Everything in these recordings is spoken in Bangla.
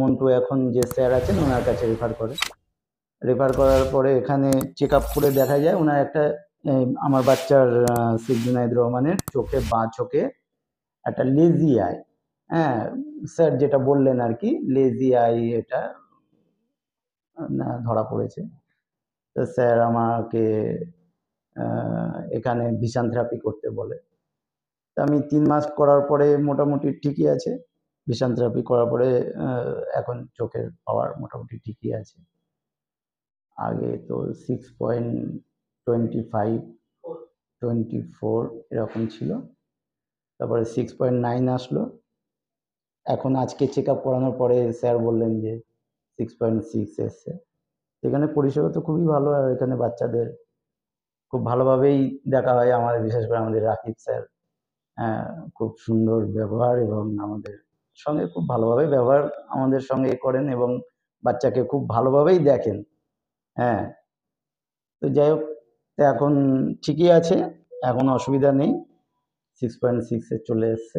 মন্টু এখন যে স্যার আছেন ওনার কাছে রেফার করে। রেফার করার পরে এখানে চেক আপ করে দেখা যায় ওনার একটা আমার বাচ্চার শিখ জুনায়েদ রহমানের চোখে, বাঁ চোখে একটা লেজি আই, হ্যাঁ স্যার যেটা বললেন আর কি, লেজি আই এটা ধরা পড়েছে। তো স্যার আমাকে এখানে ভিশন থেরাপি করতে বলে। তো আমি 3 মাস করার পরে মোটামুটি ঠিকই আছে। ভিশন থেরাপি করার পরে এখন চোখের পাওয়ার মোটামুটি ঠিকই আছে। আগে তো 6.25 24 এরকম ছিল, তারপরে 6.9 আসলো। এখন আজকে চেক আপ করানোর পরে স্যার বললেন যে 6.6 এসছে। এখানে পরিষেবা তো খুবই ভালো, আর এখানে বাচ্চাদের খুব ভালোভাবেই দেখা হয়। আমাদের বিশেষ করে আমাদের রাকিব স্যার খুব সুন্দর ব্যবহার এবং আমাদের সঙ্গে খুব ভালোভাবে ব্যবহার আমাদের সঙ্গে করেন এবং বাচ্চাকে খুব ভালোভাবেই দেখেন। হ্যাঁ, তো যাই হোক, এখন ঠিকই আছে, এখন অসুবিধা নেই, 6.6 চলে এসছে।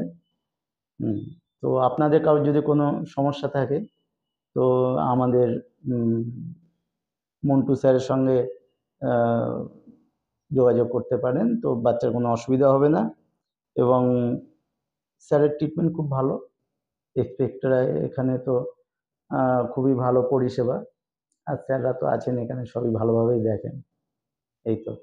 তো আপনাদের কারোর যদি কোনো সমস্যা থাকে তো আমাদের মন্টু স্যারের সঙ্গে যোগাযোগ করতে পারেন, তো বাচ্চার কোনো অসুবিধা হবে না। এবং স্যারের ট্রিটমেন্ট খুব ভালো, এক্সপেক্টরা এখানে তো খুবই ভালো পরিষেবা, আর স্যাররা তো আছেন এখানে, সবই ভালোভাবেই দেখেন। এই তো।